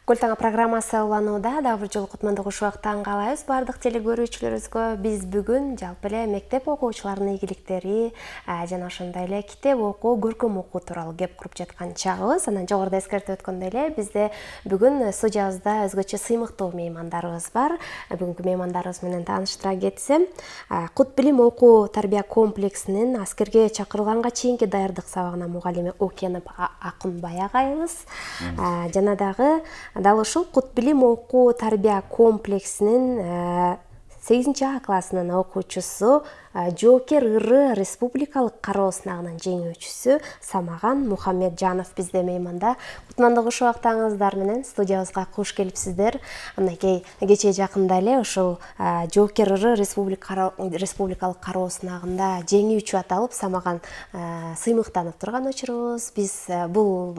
Көлтаңа программасы уланууда дагы бир жолу кутмандык ушубактан каалайбыз бардык теле көрүүчүлөрүбүзгө. Биз бүгүн жалпы эле мектеп окуучуларынын ийгиликтери жана ошондой эле китеп окуу, көркөм окуу тууралуу кеп куруп жаткан чагыбыз. Анан жогоруда эскертип өткөндөй эле бизде бүгүн студиябызда өзгөчө сыймыктуу меймандарыбыз бар. Бүгүнкү меймандарыбыз менен тааныштыра кетсем, Кут билим окуу тарбия комплексинин аскерге чакырылганга чейинки даярдык сабагына мугалими Окенов Акынбай агайыбыз. Жана дал ушул Кут билим окуу тарбия комплексинин 8 классынын окуучусу, Жоокер ыры республикалык кароо сынагынын жеңүүчүсү Самаган Мухамеджанов бизде мейманда. Кутмандык ушубактарыңыздар менен студиябызга куш келипсиздер. Анакей кечээ жакында эле ушул Жоокер ыры республикалык кароо сынагында жеңүүчү аталып Самаган сыймыктанып турган учурубуз. Биз бул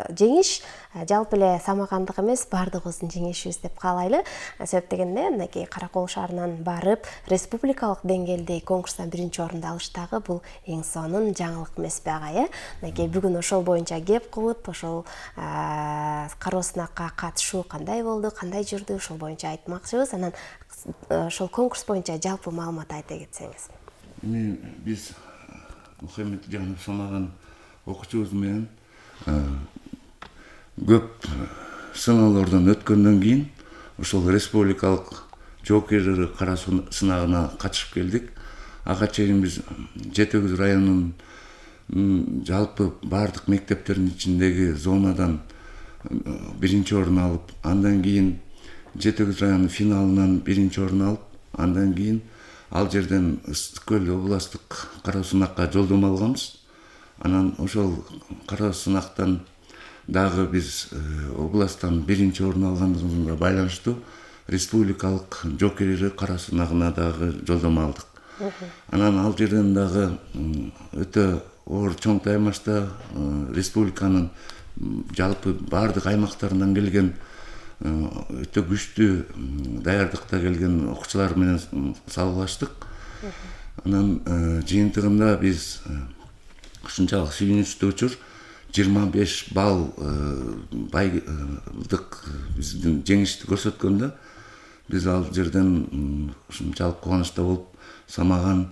жеңиш жалпы эле Самагандык эмес, бардыгыбыздын жеңишибиз деп каалайлы. Себеп дегенде мынакей Каракол шаарынан барып республикалык деңгээлде конкурстан 1-орунду алыштагы бул эң сонун жаңылык эмеспи агай? Мынакей бүгүн ошол боюнча кеп кылып, ошол кароо сынакка катышуу кандай болду, кандай жүрдү, ошол боюнча айтмакчыбыз. Анан ошол конкурс боюнча жалпы маалымат айта кетсеңиз. Биз Мухамеджанов Самаган окуучубуз менен көп сыноолордон өткөндөн кийин ошол республикалык Жоокер ыры кароо сынагына катышып келдик. Ага чейин биз Жети Өгүз районунун жалпы бардык мектептердин ичиндеги зонадан 1-орун алып, андан кийин Жети Өгүз районунун финалынан 1-орун алып, андан кийин ал жерден Ыстыккөл областтык кароо сынакка жолдомо алганбыз. Анан ошол кароо сынактан дагы биз областтан 1-орун алганыбызга байланыштуу республикалык Жоокер ыры кароо сынагына дагы жолдомо алдык. Анан ал жерден дагы өтө оор чоң таймашта республиканын жалпы бардык аймактарынан келген өтө күчтүү даярдыкта келген окуучулар менен салгылаштык. Анан жыйынтыгында биз ушунчалык сүйүнүчтүү учур 25 балл байдык биздин жеңишти көрсөткөндө биз ал жерден ушунчалык кубанычта болуп, Самагандын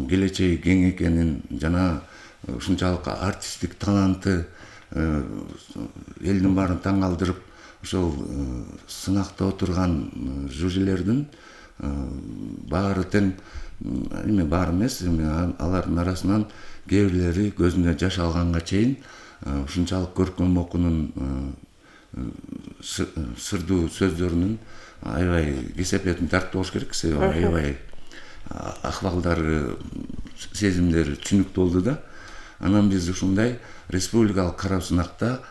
келечеги кең экенин жана ушунчалык артисттик таланты элдин баарын таң калтырып, ошол сынакта отурган жюрилердин баары тең баары эмес, алардын арасынан кээ бирлери көзүнө жаш алганга чейин ушунчалык көркөм окуунун сырдуу сөздөрүнүн аябай кесепетин тартып болуш керек. Аябай акыбалдары, сезимдери түшүнүктүү болду да. Анан биз ушундай республикалык кароо сынакта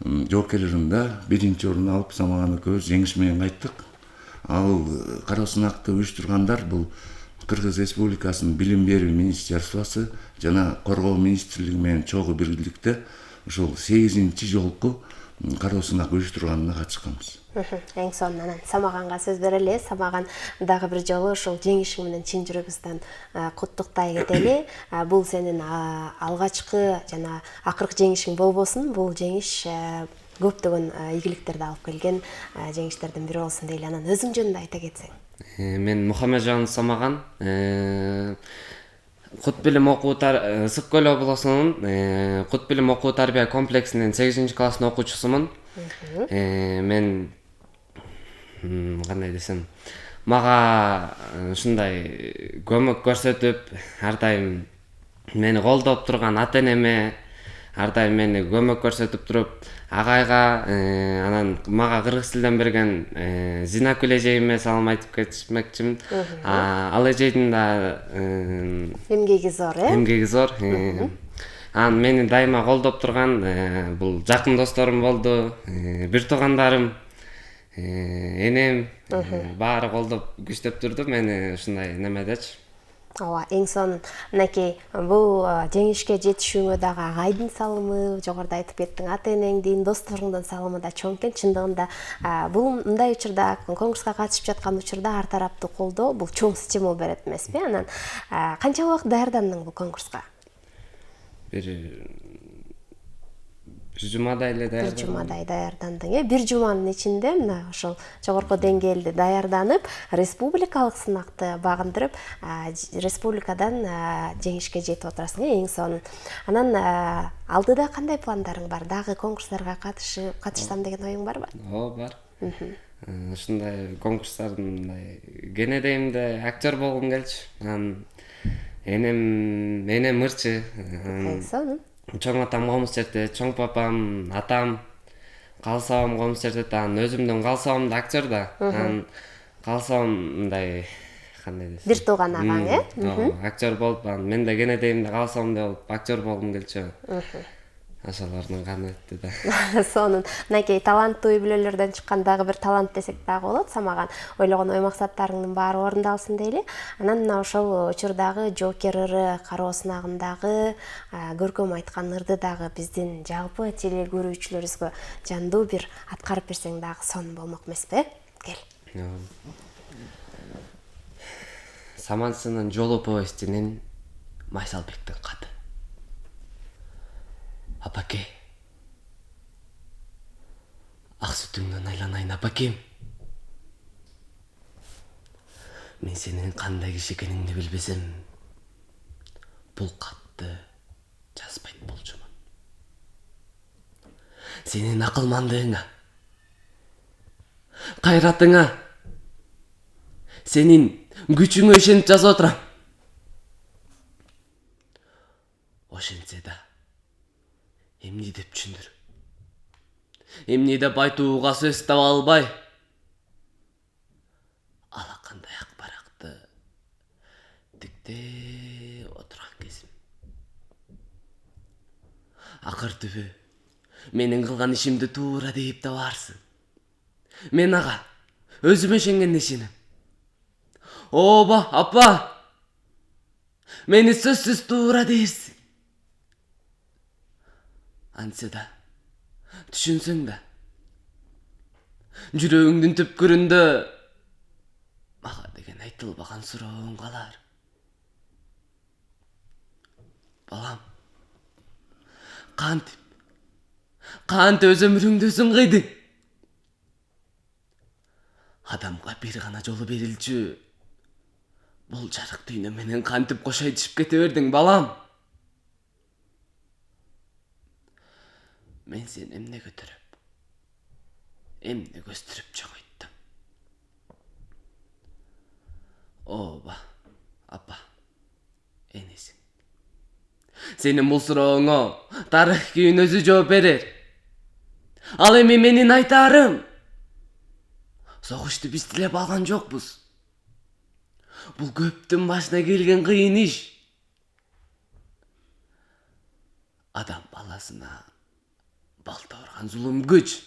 Жоокер ырында 1-орун алып, Самаган экөөбүз жеңиш менен кайттык. Ал кароо сынакты уюштургандар бул Кыргыз Республикасынын Билим берүү министерствосу жана Коргоо министрлиги менен чогуу бирдикте ушул 8-чи жолку кароо сынак уюштурганына катышканбыз. Эң сонун. Анан Самаганга сөз берели. Самаган дагы бир жолу ушул жеңишиң менен чын жүрөгүбүздөн куттуктай кетели. Бул сенин алгачкы жана акыркы жеңишиң болбосун. Бул жеңиш көптөгөн ийгиликтерди алып келген жеңиштердин бири болсун дейли. Анан өзүң жөнүндө айта кетсең. Мен Мухамеджанов Самаган, Кут билим окуу Ысык-Көл облусунун Кут билим окуу тарбия комплексинин 8-класстын окуучусумун. Мен кандай десем, мага ушундай көмөк көрсөтүп, ар дайым мени колдоп турган ата-энеме, ар дайым мени көмөк көрсөтүп туруп, агайга, анан мага кыргыз тилден берген Зинакүл эжейиме салам айтып кетмекчимин. Ал эжейдин да эмгеги зор, эмгеги зор. Анан мени дайыма колдоп турган бул жакын досторум болду, бир туугандарым, энем баары колдоп күчтөп турду мени ушундай немедечи. Ооба, эң сонун. Мынакей бул жеңишке жетишүүгө дагы агайдын салымы, жогоруда айтып кеттиң, ата-энеңдин, досторуңдун салымы да чоң экен. Чындыгында бул мындай учурда конкурска катышып жаткан учурда ар тараптуу колдоо бул чоң стимул берет эмеспи? Анан канча убакыт даярдандың бул конкурска? Бир Бир жумадай эле Бир даярдадым. жумадай даярдандың. Бир жуманын ичинде мына ошол жогорку деңгээлде даярданып, республикалык сынакты багындырып, республикадан жеңишке жетип отурасың эң сонун. Анан алдыда кандай пландарың бар? Дагы конкурстарга катышсам деген оюң барбы? Ооба, бар. Ушундай конкурстардын мындай кенедейимде актер болгум келчү. Анан энем ырчы. Сонун. Чоң атам комуз чертет, чоң папам, атам, калсабам комуз чертет. Анан өзүмдүн калсабам да актер да. Анан калсабам мындай кандай десем. Бир тууган агаң, Актер болуп, анан мен да кенедейимде калсам да актер болгум келчү. Ошолордун каны өттү да. Сонун. Мынакей таланттуу үй-бүлөлөрдөн чыккан дагы бир талант десек дагы болот. Самаган ойлогон ой максаттарыңдын баары орундалсын дейли. Анан мына ошол учурдагы Жокер ыры, кароо сынагындагы көркөм айткан ырды дагы биздин жалпы теле көрүүчүлөрүбүзгө жандуу бир аткарып берсең дагы сонун болмок эмеспи? Кел. Самансынын жолу повестинин Майсалбектин каты. Апаке. Ак сүтүңдөн айланайын апакем. Мен сенин кандай киши экениңди билбесем, бул катты жазбайт болчумун. Сенин акылмандыгыңа, кайратыңа, сенин күчүңө ишенип жазып отурам. Ошентсе да эмне деп түшүндүр? Эмне деп айтууга сөз таба албай? Алакандай ак баракты тиктеп отурган кезим. Акыр түбү менин кылган ишимди туура дейип табаарсың. Мен ага өзүмө ишенгенде ишенем. Ооба, апа. Мени сөзсүз туура дейсиң. Антсе да, түшүнсөң да, жүрөгүңдүн түпкүрүндө мага деген айтылбаган сурооң калар. Балам, кантип өз өмүрүңдү өзүң кыйдың? Адамга бир гана жолу берилчү. Бул жарык дүйнө менен кантип кошой түшүп кете бердиң, балам? Мен сени эмне көтөрүп, эмне көстүрүп жогойттум. Ооба, апа, энесиң. Сенин бул сурооңо тарых кийин өзү жооп берер. Ал эми менин айтаарым, согушту биз тилеп алган жокпуз. Бул көптүн башына келген кыйын иш. Адам баласына балта урган зулум күч.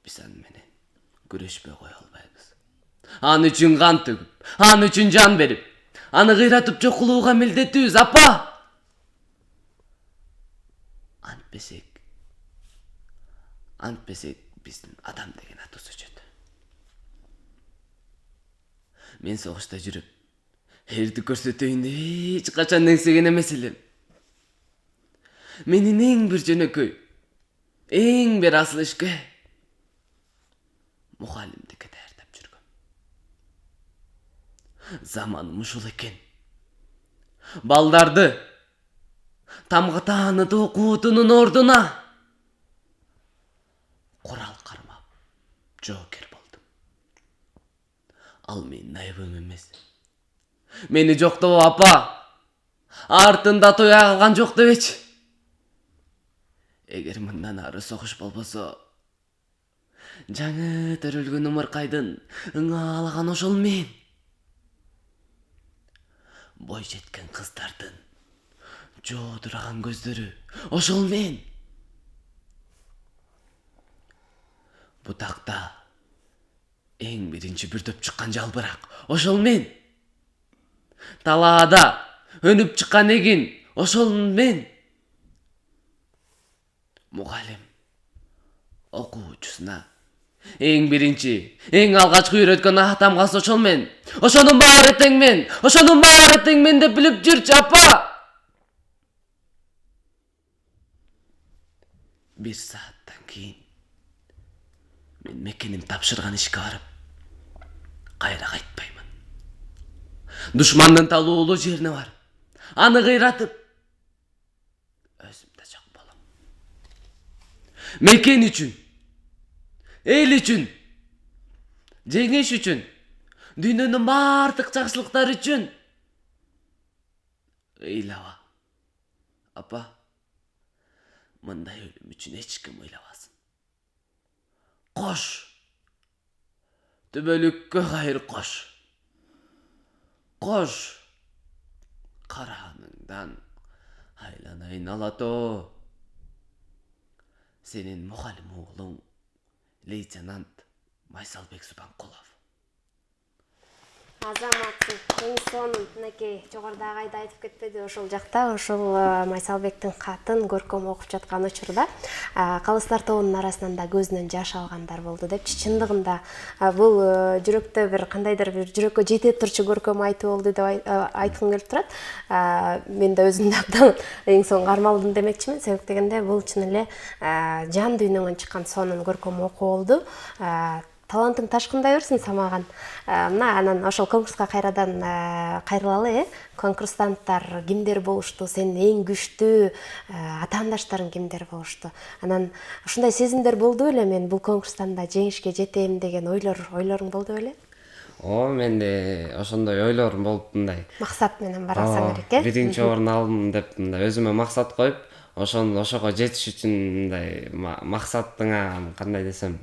Биз аны менен күрөшпөй кое албайбыз. Аны үчүн кан төгүп, аны үчүн жан берип, аны кыйратып жок кылууга милдеттүүбүз, апа. Антпесек биздин адам деген атыбыз өчөт. Мен согушта жүрүп, эрди көрсөтөйүн деп эч качан эңсеген эмес элем. Менин эң бир жөнөкөй, эң бир асыл ишке мугалимдикке даярдап жүргөм. Заманым ушул экен. Балдарды тамга тааныды окуутунун ордуна курал кармап жоокер болдум. Ал менин айыбым эмес. Мени жоктоп апа, артында тоя калган жок дебечи. Эгер мындан ары согуш болбосо, жаңы төрөлгөн умуркайдын ыңаалаган ошол мен. Бой жеткен кыздардын жоодураган көздөрү ошол мен. Бутакта эң биринчи бүртөп чыккан жалбырак ошол мен. Талаада өнүп чыккан эгин ошол мен. Мугалим окуучусуна эң биринчи, эң алгачкы үйрөткөн атам калса ошол мен. Ошонун баары тең мен, ошонун баары тең мен деп билип жүрчү, апа. 1 сааттан кийин мен мекеним тапшырган ишке барып кайра кайтпаймын. Душмандын талуулуу жерине барып, аны кыйратып, өзүм да жок болом. Мекен үчүн, эл үчүн, жеңиш үчүн, дүйнөнүн бардык жакшылыктары үчүн ыйлаба. Апа, мындай өлүм үчүн эч ким ыйлабасын. Кош, түбөлүккө кайыр кош. Кош, карааныңдан айланайын алатоо. Сенин мугалим уулуң лейтенант Майсалбек Субанкулов. Азаматсың, Кеңсонун, мынакей жогорудагы айда айтып кетпеди, ошол жакта, ошол Майсалбектин катын көркөм окуп жаткан учурда калыстар тобунун арасынан да көзүнөн жаш алгандар болду депчи. Чындыгында бул жүрөктө бир кандайдыр бир жүрөккө жете турчу көркөм айтуу болду деп айткым келип турат. Мен да өзүмдү абдан эң соң кармалдым демекчимин. Себеп дегенде бул чын эле жан дүйнөңөн чыккан сонун көркөм окуу болду. Талантың ташкындай берсин самаган. Мына анан ошол конкурска кайрадан кайрылалы, конкурстанттар кимдер болушту, сенин эң күчтүү атаандаштарың кимдер болушту? Анан ушундай сезимдер болду беле, мен бул конкурстан да жеңишке жетем деген ойлоруң болду беле? Менде ошондой ойлорум болуп мындай. Максат менен барасың керек, э? Биринчи орун алдым деп мындай өзүмө максат коюп, ошого жетиш үчүн мындай максатыңа кандай десем,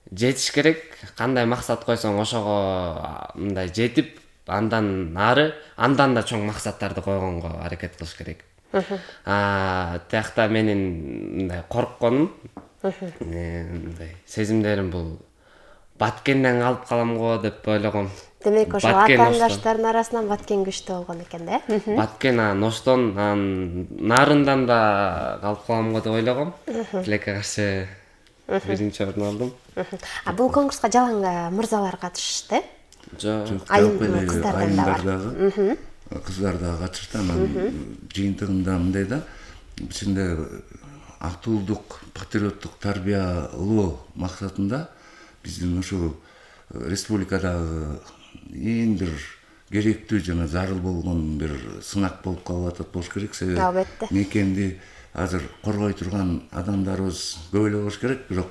жетиш керек. Кандай максат койсоң ошого мындай жетип, андан ары, андан да чоң максаттарды койгонго аракет кылыш керек. Тиякта менин мындай коркконум, мындай сезимдерим бул Баткенден калып калам го деп ойлогом. Демек, ошол атаандаштардын арасынан Баткен күчтүү болгон экен да? Баткен Оштон, нарындан да калып калам го деп ойлогом. Тилекке каршы биринчи орун алдым. Бул конкурска жалаң мырзалар катышышты? Жок, айымдардагы кыздар да катышты. Анан жыйынтыгында мындай да, ичинде актуулдук, патриоттук тарбиялоо максатында биздин ушул республикадагы эң бир керектүү жана зарыл болгон бир сынак болуп калып атат болуш керек. Себеби албетте мекенди азыр коргой турган адамдарыбыз көп эле болуш керек, бирок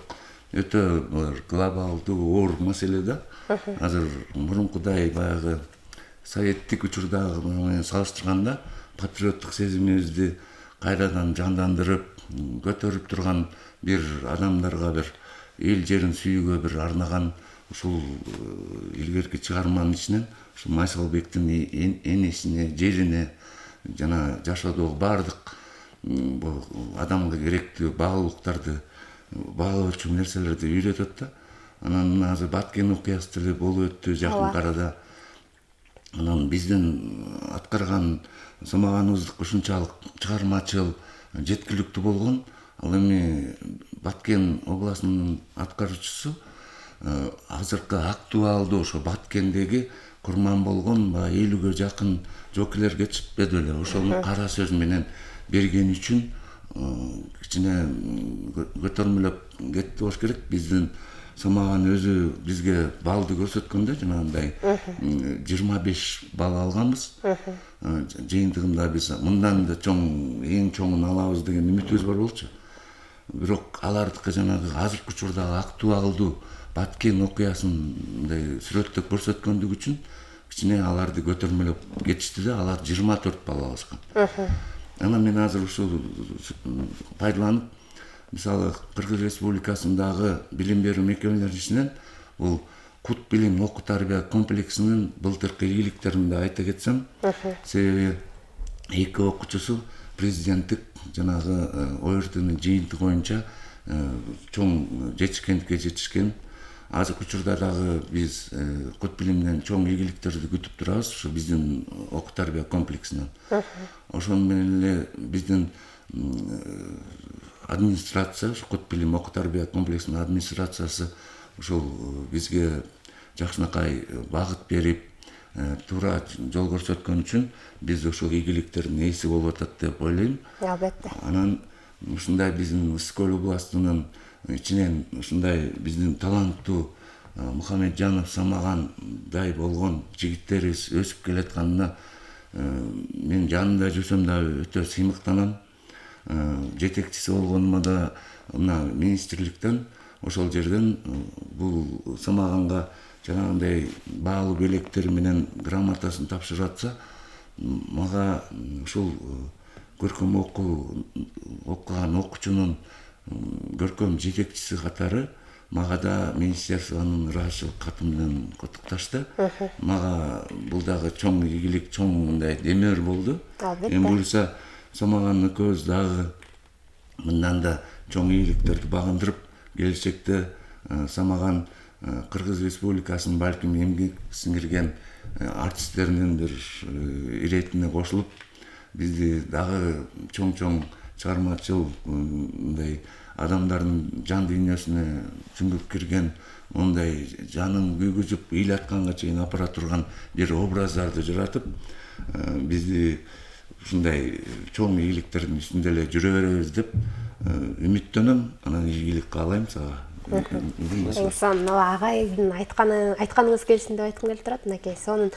өтө глобалдуу оор маселе да. Азыр мурункудай баягы советтик учурдагы менен салыштырганда патриоттук сезимибизди кайрадан жандандырып, көтөрүп турган бир адамдарга, бир эл жерин сүйүүгө бир арнаган ушул илгерки чыгарманын ичинен ушул Майсалбектин энесине, жерине жана жашоодогу бардык адамга керектүү багуулуктарды, баалоо үчүн нерселерди үйрөтөт да. Анан азыр Баткен окуясы деле болуп өттү жакын арада. Анан биздин аткарган самаганыбыздык ушунчалык чыгармачыл, жеткиликтүү болгон. Ал эми Баткен областынын аткаруучусу азыркы актуалдуу ошо Баткендеги курман болгон 50-гө жакын жокилер кетишпеди беле. Ошону кара сөз менен берген үчүн кичине көтөрмөлөп кетти болуш керек. Биздин самаган өзү бизге балды көрсөткөндө жанагындай 25 балл алганбыз. Жыйынтыгында биз мындан да чоң, эң чоңун алабыз деген үмүтүбүз бар болчу. Бирок алардыкы жанагы азыркы учурдагы актуалдуу Баткен окуясын мындай сүрөттөп көрсөткөндүгү үчүн кичине аларды көтөрмөлөп кетишти да, алар 24 балл алышкан. Анан мен азыр ушул пайдаланып, мисалы Кыргыз Республикасындагы билим берүү мекемелеринин ичинен бул Кут билим окуу тарбия комплексинин былтыркы ийгиликтерин да айта кетсем, себеби эки окуучусу президенттик жанагы ОРТнын жыйынтыгы боюнча чоң жетишкендикке жетишкен. Азыркы учурда дагы биз Кут билимден чоң ийгиликтерди күтүп турабыз, ушу биздин окуу тарбия комплексинен. Ошону менен эле биздин администрация, Кут билим окуу тарбия комплексинин администрациясы ушул бизге жакшынакай багыт берип, туура жол көрсөткөн үчүн биз ошол ийгиликтердин ээси болуп атат деп ойлойм. Албетте. Анан ушундай биздин Ысык көл областынын ичинен ушундай биздин таланттуу Мухамеджанов, Самагандай болгон жигиттерибиз өсүп келатканына мен жанында жүрсөм дагы өтө сыймыктанам. Жетекчиси болгонума да мына министрликтен ошол жерден бул Самаганга жанагындай баалуу белектер менен грамотасын тапшырып атса, мага ушул көркөм окуган окуучунун көркөм жетекчиси катары мага да министерствонун ыраазычылык каты менен куттукташты. Мага бул дагы чоң ийгилик, чоң мындай демер болду. Эми буюрса Самаган экөөбүз дагы мындан да чоң ийгиликтерди багындырып, келечекте Самаган Кыргыз Республикасынын балким эмгек сиңирген артисттеринин бир иретине кошулуп, бизди дагы чоң чыгармачыл мындай адамдардын жан дүйнөсүнө чүңгүп кирген, мондай жанын күйгүзүп ыйлатканга чейин апара турган бир образдарды жаратып, бизди ушундай чоң ийгиликтердин үстүндө эле жүрө беребиз деп үмүттөнөм. Анан ийгилик каалайм сага. Эң агайдын айтканыңыз келсин деп айткым келип турат. Мынакей сонун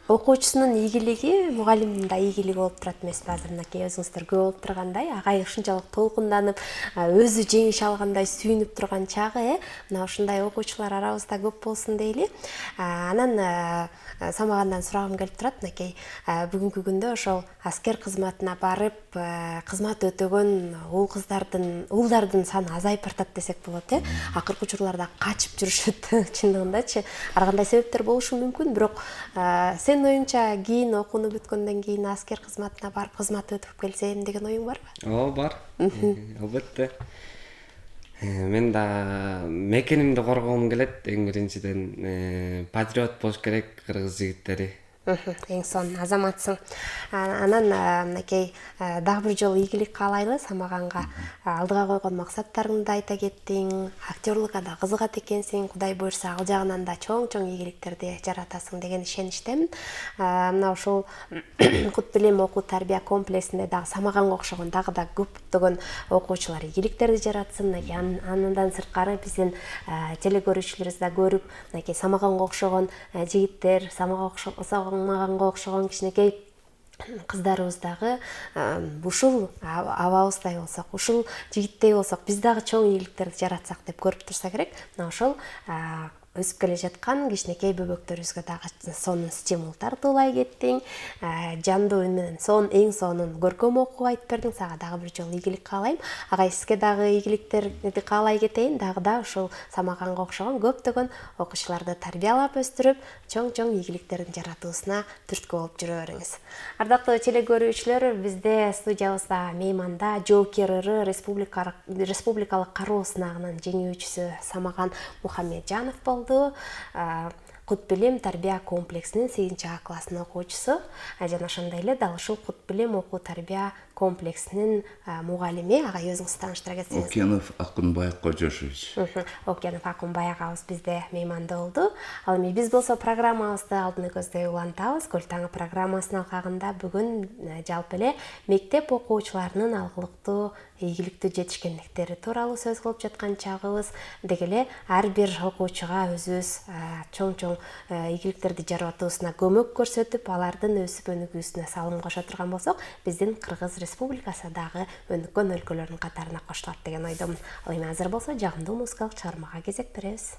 окуучусунун ийгилиги мугалимдин да ийгилиги болуп турат эмеспи? Азыр мынакей өзүңүздөр көп болуп тургандай, агай ушунчалык толкунданып, өзү жеңиш алгандай сүйүнүп турган чагы, мына ушундай окуучулар арабызда көп болсун дейли. Анан Самагандан сурагым келип турат. Мынакей бүгүнкү күндө ошол аскер кызматына барып, кызмат өтөгөн уулдардын саны азайып бартат десек болот, акыркы учурларда качып жүрүшөт. Чындыгындачы ар кандай себептер болушу мүмкүн, бирок сен оюңча кийин окууну бүткөндөн кийин аскер кызматына барып кызмат өтүп келсем деген оюң барбы? Ооба, бар. Албетте. Мен да мекенимди коргоом келет. Эң биринчиден патриот болуш керек кыргыз жигиттери. Эң сонун азаматсың. Анан мынакей дагы бир жолу ийгилик каалайлы Самаганга. Алдыга койгон максаттарыңды айта кеттиң, актерлукка да кызыгат экенсиң. Кудай буйрса ал жагынан да чоң ийгиликтерди жаратасың деген ишеничтемин. Мына ушул Кут билим окуу тарбия комплексинде дагы Самаганга окшогон дагы да көптөгөн окуучулар ийгиликтерди жаратсын. Андан сырткары биздин телекөрүүчүлөрүбүз да көрүп, мынакей Самаганга окшогон жигиттер, Самаганга окшогон кичинекей кыздарыбыз дагы ушул абабыздай болсок, ушул жигиттей болсок, биз дагы чоң ийгиликтерди жаратсак деп көрүп турса керек. Мына ошол өсүп келе жаткан кичинекей бөбөктөрүбүзгө дагы сонун стимул тартуулай кеттиң. Жандуу үн менен эң сонун көркөм окуу айтып бердиң. Сага дагы бир жолу ийгилик каалайм. Агай сизге дагы ийгиликтерди каалай кетейин. Дагы да ушул Самаганга окшогон көптөгөн окуучуларды тарбиялап өстүрүп, чоң ийгиликтердин жаратуусуна түрткү болуп жүрө бериңиз. Ардактуу телекөрүүчүлөр, бизде студиябызда мейманда Жоокер ыры республикалык кароо сынагынын жеңүүчүсү Самаган Мухамеджанов болду. Кут билим тарбия комплексинин 8 класстын окуучусу. Жана ошондой эле дал ушул Кут билим окуу тарбия комплексинин мугалими. Агай өзүңүз тааныштыра кетсеңиз. Окенов Акунбай Кожошевич. Окенов Акунбай агабыз бизде мейманда болду. Ал эми биз болсо программабызды алдын көздөй улантабыз. Көл таңы программасынын алкагында бүгүн жалпы эле мектеп окуучуларынын алгылыктуу ийгиликтүү жетишкендиктери тууралуу сөз кылып жаткан чагыбыз. Деги эле ар бир окуучуга өзүбүз чоң ийгиликтерди жаратуусуна көмөк көрсөтүп, алардын өсүп өнүгүүсүнө салым кошо турган болсок, биздин Кыргыз Республикасы дагы өнүккөн өлкөлөрдүн катарына кошулат деген ойдомун. Ал эми азыр болсо жагымдуу музыкалык чыгармага кезек беребиз.